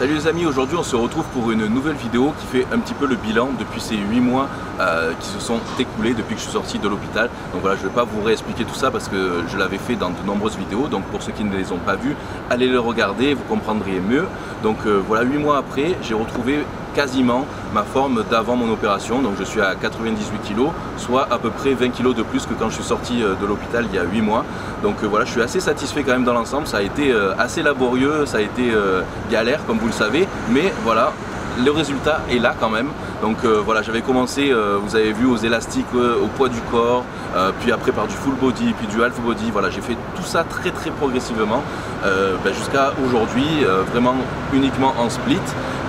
Salut les amis, aujourd'hui on se retrouve pour une nouvelle vidéo qui fait un petit peu le bilan depuis ces 8 mois qui se sont écoulés depuis que je suis sorti de l'hôpital. Donc voilà, je ne vais pas vous réexpliquer tout ça parce que je l'avais fait dans de nombreuses vidéos. Donc pour ceux qui ne les ont pas vues, allez les regarder, vous comprendrez mieux. Donc voilà, 8 mois après, j'ai retrouvé quasiment ma forme d'avant mon opération. Donc je suis à 98 kg, soit à peu près 20 kg de plus que quand je suis sorti de l'hôpital il y a 8 mois. Donc voilà, je suis assez satisfait quand même dans l'ensemble. Ça a été assez laborieux, ça a été galère comme vous le savez, mais voilà, le résultat est là quand même. Donc voilà, j'avais commencé, vous avez vu, aux élastiques, au poids du corps, puis après par du full body, puis du half body. Voilà, j'ai fait tout ça très progressivement jusqu'à aujourd'hui, vraiment uniquement en split.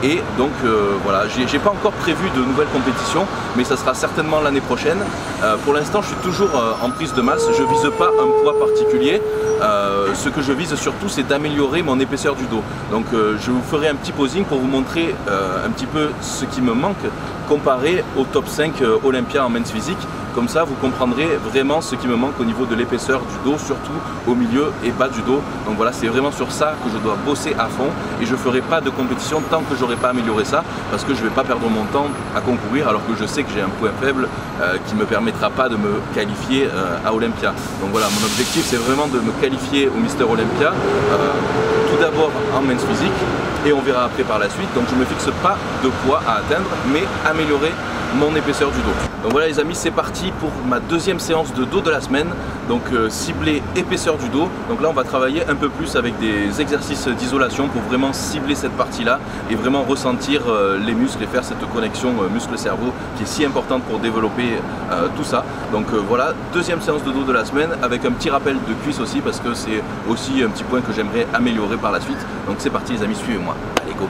Et donc voilà, j'ai pas encore prévu de nouvelles compétitions, mais ça sera certainement l'année prochaine. Pour l'instant, je suis toujours en prise de masse, je vise pas un poids particulier. Ce que je vise surtout, c'est d'améliorer mon épaisseur du dos. Donc je vous ferai un petit posing pour vous montrer un petit peu ce qui me manque comparé au top 5 Olympia en men's physique. Comme ça, vous comprendrez vraiment ce qui me manque au niveau de l'épaisseur du dos, surtout au milieu et bas du dos. Donc voilà, c'est vraiment sur ça que je dois bosser à fond et je ne ferai pas de compétition tant que j'aurai pas amélioré ça, parce que je ne vais pas perdre mon temps à concourir alors que je sais que j'ai un point faible qui ne me permettra pas de me qualifier à Olympia. Donc voilà, mon objectif c'est vraiment de me qualifier au Mister Olympia, tout d'abord en men's physique et on verra après par la suite. Donc je ne me fixe pas de poids à atteindre, mais améliorer mon épaisseur du dos. Donc voilà les amis, c'est parti pour ma deuxième séance de dos de la semaine. Donc cibler épaisseur du dos. Donc là on va travailler un peu plus avec des exercices d'isolation pour vraiment cibler cette partie là et vraiment ressentir les muscles et faire cette connexion muscle-cerveau qui est si importante pour développer tout ça. Donc voilà, deuxième séance de dos de la semaine avec un petit rappel de cuisse aussi parce que c'est aussi un petit point que j'aimerais améliorer par la suite. Donc c'est parti les amis, suivez-moi. Allez go!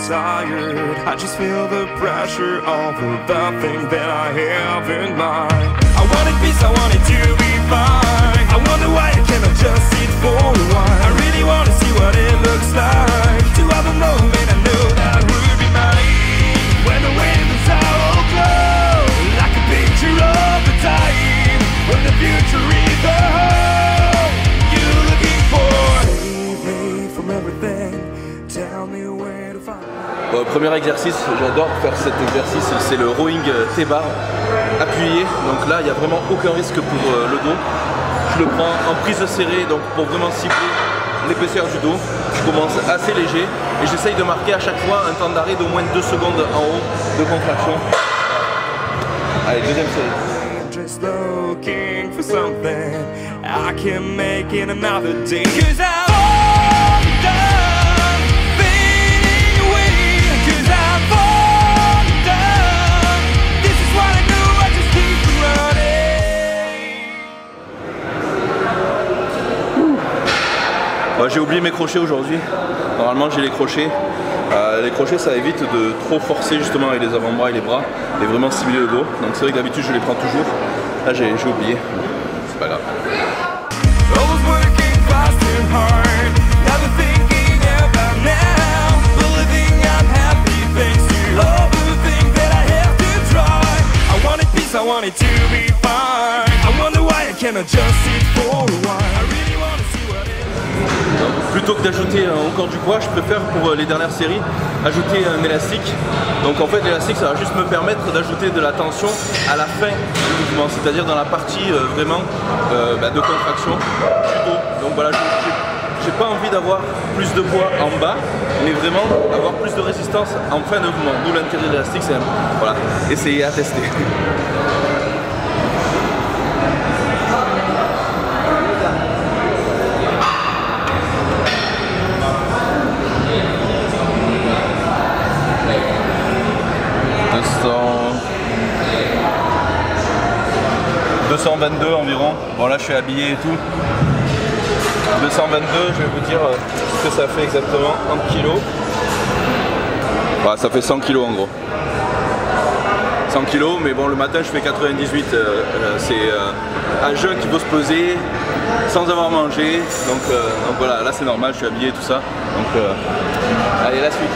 Tired. I just feel the pressure of the thing that I have in mind. I wanted peace, I wanted to be fine. I wonder why I cannot just sit for a while. I really want to see what it looks like. To have a moment I know that would be mine. When the windows are all closed, like a picture of the time when the future is the home you're looking for. Save me from everything. Tell me where to find. Premier exercice, j'adore faire cet exercice, c'est le rowing T-bar appuyé. Donc là, il n'y a vraiment aucun risque pour le dos. Je le prends en prise serrée, donc pour vraiment cibler l'épaisseur du dos. Je commence assez léger et j'essaye de marquer à chaque fois un temps d'arrêt d'au moins 2 secondes en haut de contraction. Allez, deuxième série. Just looking for something I can make in another day. J'ai oublié mes crochets aujourd'hui. Normalement j'ai les crochets. Les crochets ça évite de trop forcer justement avec les avant-bras et les bras et vraiment cibler le dos. Donc c'est vrai que d'habitude je les prends toujours. Là j'ai oublié. C'est pas grave. Plutôt que d'ajouter encore du poids, je préfère pour les dernières séries ajouter un élastique. Donc en fait l'élastique ça va juste me permettre d'ajouter de la tension à la fin du mouvement, c'est-à-dire dans la partie vraiment de contraction du dos. Donc voilà, j'ai pas envie d'avoir plus de poids en bas, mais vraiment avoir plus de résistance en fin de mouvement. D'où l'intérêt de l'élastique, c'est voilà, essayer à tester. « 222 environ. Bon là je suis habillé et tout. 222, je vais vous dire ce que ça fait exactement en kilos. Voilà, ça fait 100 kilos en gros. 100 kg, mais bon le matin je fais 98, c'est un jeune qui faut se peser sans avoir mangé, donc voilà, là c'est normal, je suis habillé et tout ça, donc allez la suite.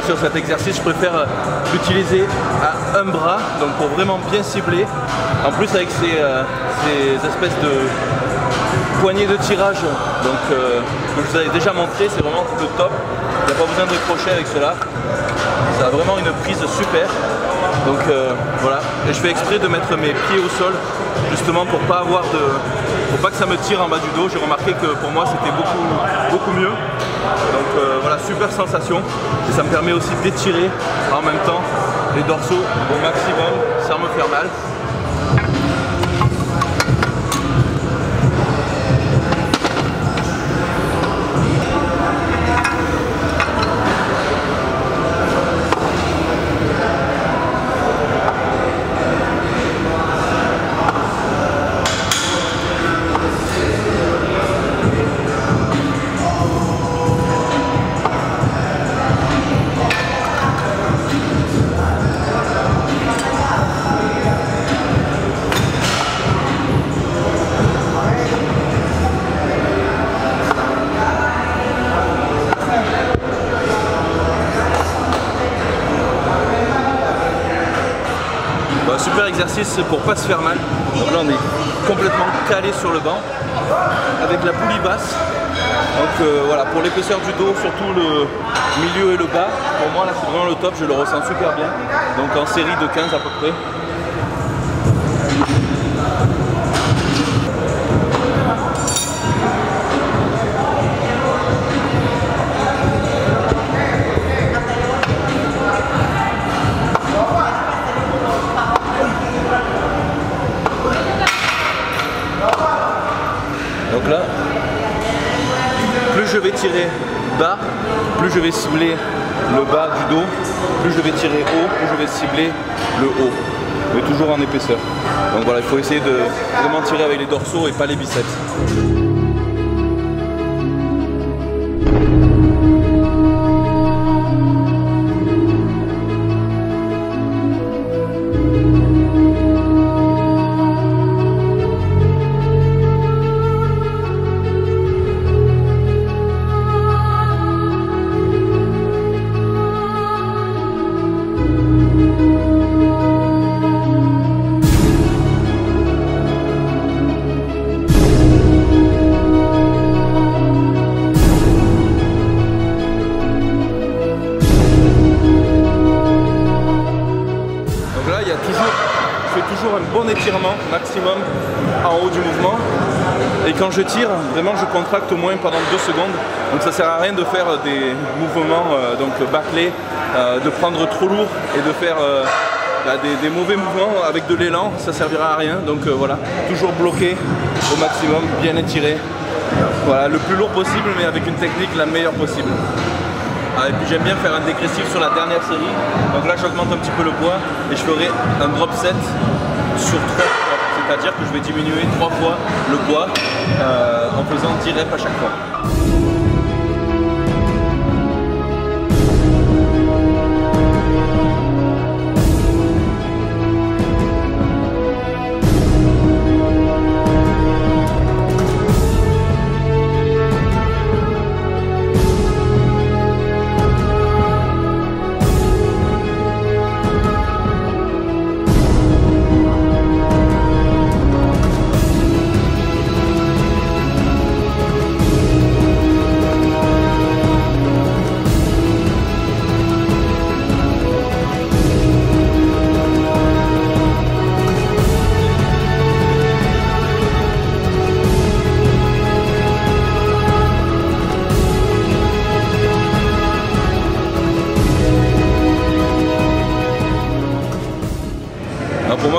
Sur cet exercice, je préfère l'utiliser à un bras, donc pour vraiment bien cibler. En plus avec ces espèces de poignées de tirage, donc que je vous avais déjà montré, c'est vraiment le top. Il n'y a pas besoin de crochet avec cela. Ça a vraiment une prise super. Donc voilà, et je fais exprès de mettre mes pieds au sol justement pour pas que ça me tire en bas du dos. J'ai remarqué que pour moi c'était beaucoup mieux. Donc voilà, super sensation, et ça me permet aussi d'étirer en même temps les dorsaux au maximum sans me faire mal. Super exercice pour pas se faire mal. Donc là on est complètement calé sur le banc avec la poulie basse. Donc voilà, pour l'épaisseur du dos, surtout le milieu et le bas, pour moi là c'est vraiment le top, je le ressens super bien. Donc en série de 15 à peu près. Donc là, plus je vais tirer bas, plus je vais cibler le bas du dos, plus je vais tirer haut, plus je vais cibler le haut, mais toujours en épaisseur. Donc voilà, il faut essayer de vraiment tirer avec les dorsaux et pas les biceps. Je fais toujours un bon étirement maximum en haut du mouvement, et quand je tire, vraiment je contracte au moins pendant 2 secondes, donc ça sert à rien de faire des mouvements donc bâclés, de prendre trop lourd et de faire des mauvais mouvements avec de l'élan, ça servira à rien. Donc voilà, toujours bloqué au maximum, bien étiré, voilà, le plus lourd possible mais avec une technique la meilleure possible. Et puis j'aime bien faire un dégressif sur la dernière série, donc là j'augmente un petit peu le poids et je ferai un drop set sur 3 fois, c'est-à-dire que je vais diminuer 3 fois le poids en faisant 10 reps à chaque fois.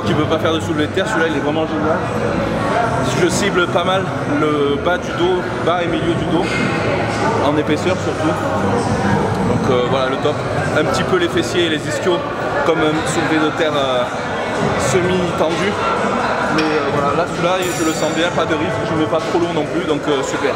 sport qui ne peut pas faire de soulevé de terre, celui-là il est vraiment génial. Je cible pas mal le bas du dos, bas et milieu du dos, en épaisseur surtout. Donc voilà le top. Un petit peu les fessiers et les ischios comme un soulevé de terre semi-tendu. Mais voilà, là celui-là je le sens bien, pas de risque, je ne mets pas trop lourd non plus, donc super.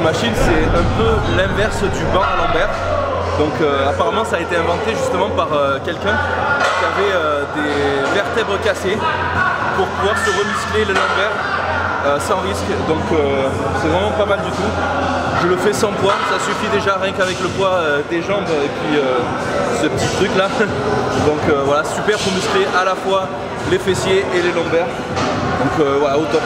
Machine, c'est un peu l'inverse du banc à lombaire. Donc apparemment ça a été inventé justement par quelqu'un qui avait des vertèbres cassées pour pouvoir se remuscler les lombaires sans risque. Donc c'est vraiment pas mal du tout. Je le fais sans poids, ça suffit déjà rien qu'avec le poids des jambes et puis ce petit truc là. Donc voilà, super pour muscler à la fois les fessiers et les lombaires. Donc voilà, au top.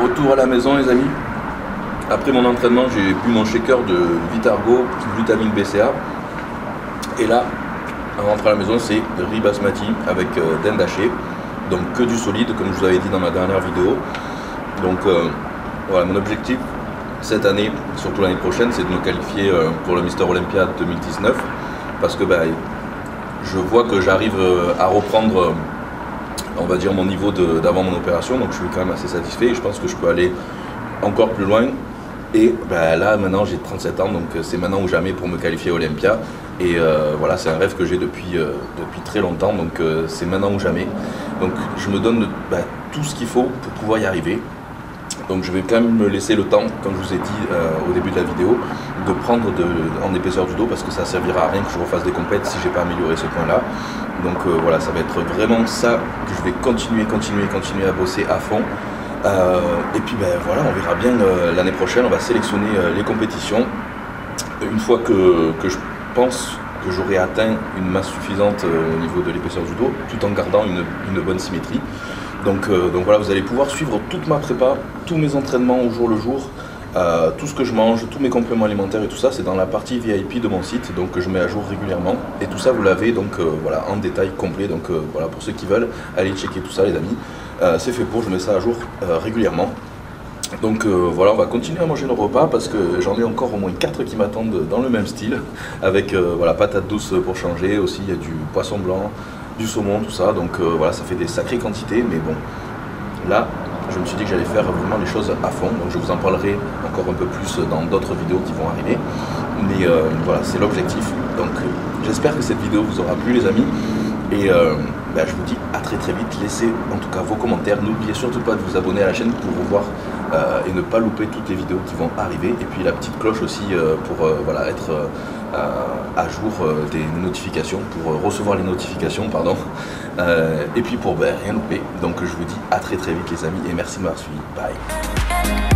Retour à la maison les amis. Après mon entraînement j'ai bu mon shaker de Vitargo Glutamine BCA. Et là, en rentrant à la maison c'est riz basmati avec dinde hachée. Donc que du solide comme je vous avais dit dans ma dernière vidéo. Donc voilà, mon objectif cette année, surtout l'année prochaine, c'est de me qualifier pour le Mister Olympia 2019. Parce que je vois que j'arrive à reprendre on va dire mon niveau d'avant mon opération, donc je suis quand même assez satisfait et je pense que je peux aller encore plus loin. Et là maintenant j'ai 37 ans, donc c'est maintenant ou jamais pour me qualifier à Olympia. Et voilà, c'est un rêve que j'ai depuis très longtemps, donc c'est maintenant ou jamais. Donc je me donne tout ce qu'il faut pour pouvoir y arriver. Donc je vais quand même me laisser le temps, comme je vous ai dit au début de la vidéo, de prendre en épaisseur du dos, parce que ça servira à rien que je refasse des compètes si j'ai pas amélioré ce point là. Donc voilà, ça va être vraiment ça que je vais continuer à bosser à fond. Et puis voilà, on verra bien l'année prochaine, on va sélectionner les compétitions. Une fois que je pense que j'aurai atteint une masse suffisante au niveau de l'épaisseur du dos, tout en gardant une bonne symétrie. Donc voilà, vous allez pouvoir suivre toute ma prépa, tous mes entraînements au jour le jour, tout ce que je mange, tous mes compléments alimentaires et tout ça, c'est dans la partie VIP de mon site, donc que je mets à jour régulièrement. Et tout ça, vous l'avez donc voilà, en détail complet. Donc voilà, pour ceux qui veulent, allez checker tout ça, les amis. C'est fait pour, je mets ça à jour régulièrement. Donc voilà, on va continuer à manger nos repas parce que j'en ai encore au moins 4 qui m'attendent dans le même style, avec voilà, patates douces pour changer, aussi il y a du poisson blanc, du saumon, tout ça. Donc voilà, ça fait des sacrées quantités, mais bon, là, je me suis dit que j'allais faire vraiment les choses à fond, donc je vous en parlerai encore un peu plus dans d'autres vidéos qui vont arriver. Mais voilà, c'est l'objectif. Donc j'espère que cette vidéo vous aura plu, les amis. Et je vous dis à très vite. Laissez en tout cas vos commentaires. N'oubliez surtout pas de vous abonner à la chaîne pour vous voir et ne pas louper toutes les vidéos qui vont arriver. Et puis la petite cloche aussi pour voilà, être à jour des notifications, pour recevoir les notifications, pardon. Et puis pour rien louper. Donc je vous dis à très vite, les amis, et merci de m'avoir suivi. Bye.